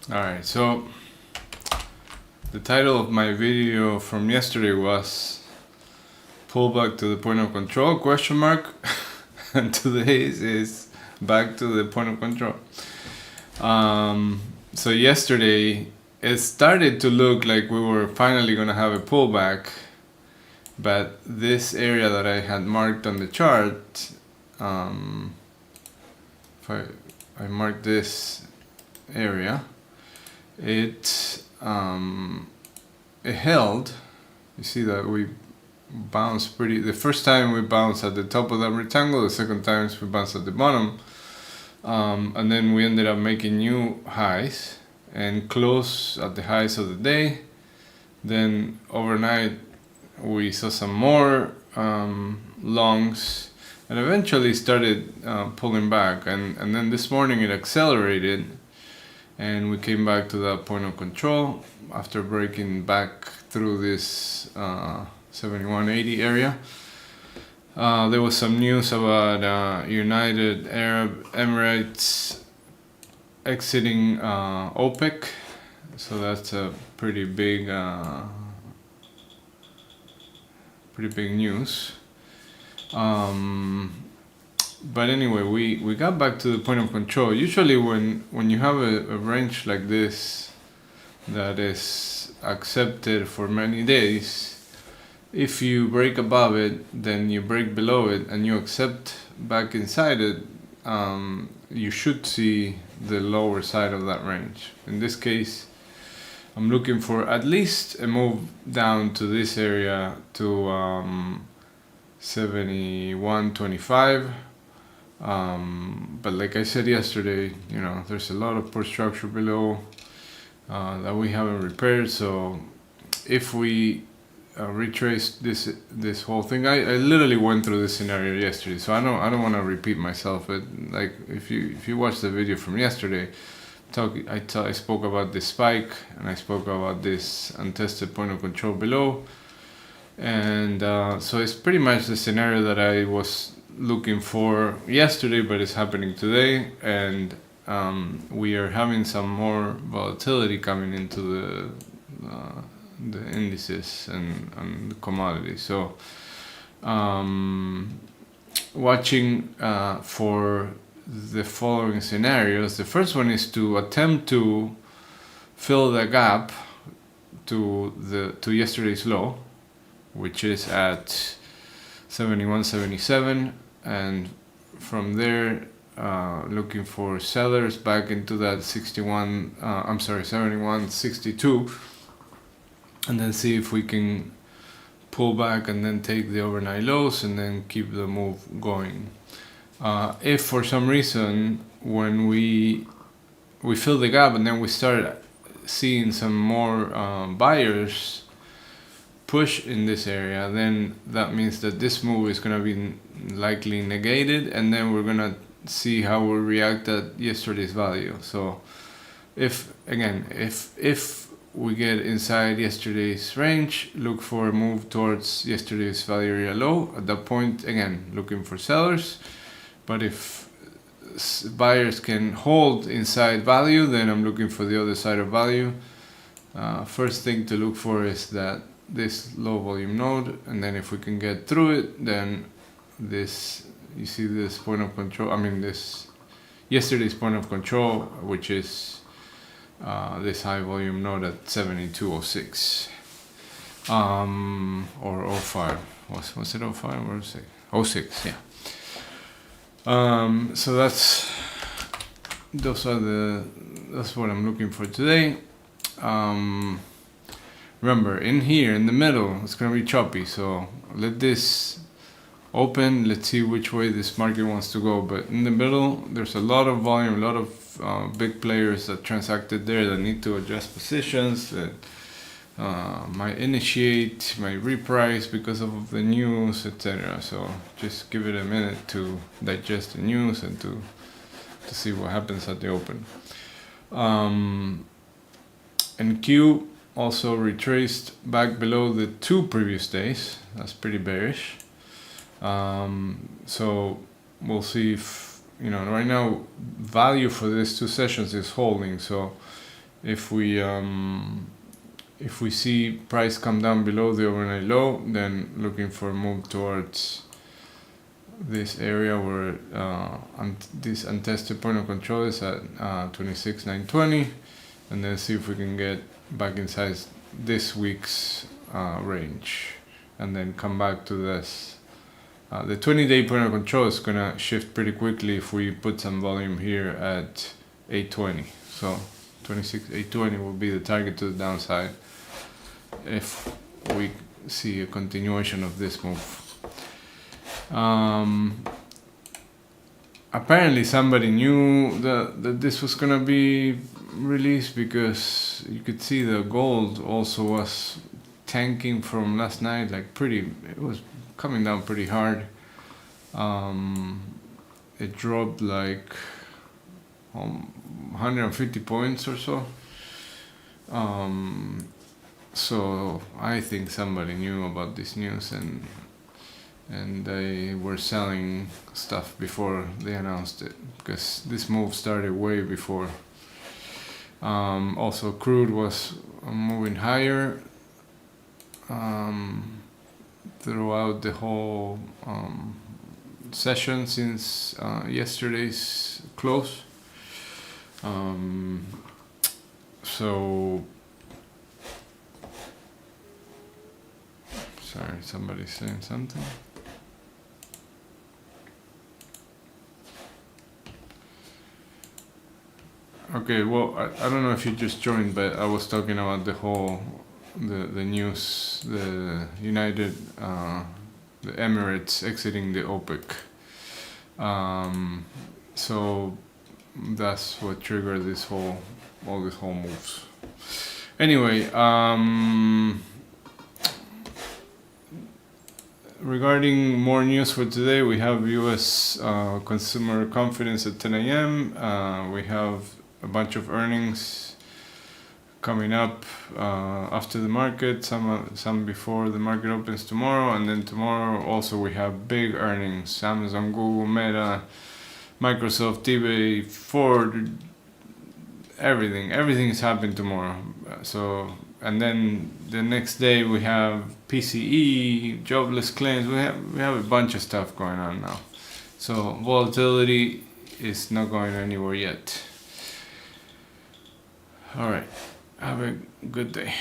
Alright, so the title of my video from yesterday was Pullback to the point of control, question mark, and today's is back to the point of control. So yesterday it started to look like we were finally going to have a pullback, but this area that I had marked on the chart, if I mark this area, it held. You see that we bounced the first time we bounced at the top of that rectangle, the second time we bounced at the bottom, and then we ended up making new highs and close at the highs of the day. Then overnight we saw some more longs and eventually started pulling back, and then this morning it accelerated and we came back to that point of control after breaking back through this 7180 area. There was some news about United Arab Emirates exiting OPEC, so that's a pretty big news. But anyway, we got back to the point of control. Usually when you have a range like this that is accepted for many days, if you break above it, then you break below it and you accept back inside it, you should see the lower side of that range. In this case, I'm looking for at least a move down to this area to 71.25. But like I said yesterday, there's a lot of poor structure below that we haven't repaired. So if we retrace this whole thing, I literally went through this scenario yesterday, so I don't want to repeat myself. But like if you watch the video from yesterday, I spoke about this spike and I spoke about this untested point of control below, and so it's pretty much the scenario that I was looking for yesterday, but it's happening today, and we are having some more volatility coming into the indices and the commodities. So watching for the following scenarios. The first one is to attempt to fill the gap to yesterday's low, which is at 71.77, and from there looking for sellers back into that 71.62, and then see if we can pull back and then take the overnight lows and then keep the move going. If for some reason when we fill the gap and then we start seeing some more buyers push in this area, then that means that this move is going to be likely negated, and then we're going to see how we react at yesterday's value. So if we get inside yesterday's range, look for a move towards yesterday's value area low. At that point, again, looking for sellers. But if buyers can hold inside value, then I'm looking for the other side of value. First thing to look for is that this low volume node, and then if we can get through it, then this, you see this point of control, this yesterday's point of control, which is this high volume node at 72.06 or 05. Was it 05 or 06? 06, yeah. So that's what I'm looking for today. Remember, in here in the middle it's going to be choppy, so let this open, let's see which way this market wants to go. But in the middle there's a lot of volume, a lot of big players that transacted there that need to adjust positions, that might initiate, might reprice because of the news, etc. So just give it a minute to digest the news and to see what happens at the open. And Q also retraced back below the 2 previous days. That's pretty bearish. So we'll see if, right now value for these 2 sessions is holding. So If we see price come down below the overnight low, then looking for a move towards this area where this untested point of control is at 26,920, and then see if we can get back inside this week's range, and then come back to this. The 20-day point of control is gonna shift pretty quickly if we put some volume here at 820. So 820 will be the target to the downside if we see a continuation of this move. Apparently somebody knew that this was gonna be released, because you could see the gold also was tanking from last night, like it was coming down pretty hard. It dropped like 150 points or so. So I think somebody knew about this news, and they were selling stuff before they announced it, because this move started way before. Also, crude was moving higher throughout the whole session since yesterday's close. So, sorry, somebody's saying something. Okay, well, I don't know if you just joined, but I was talking about the news, the Emirates exiting the OPEC. So that's what triggered all these whole moves. Anyway, regarding more news for today, we have U.S. consumer confidence at 10 a.m. We have a bunch of earnings coming up after the market, some before the market opens tomorrow, and then tomorrow also we have big earnings: Amazon, Google, Meta, Microsoft, eBay, Ford. Everything is happening tomorrow. So, and then the next day we have PCE, jobless claims. We have a bunch of stuff going on now. So volatility is not going anywhere yet. All right, have a good day.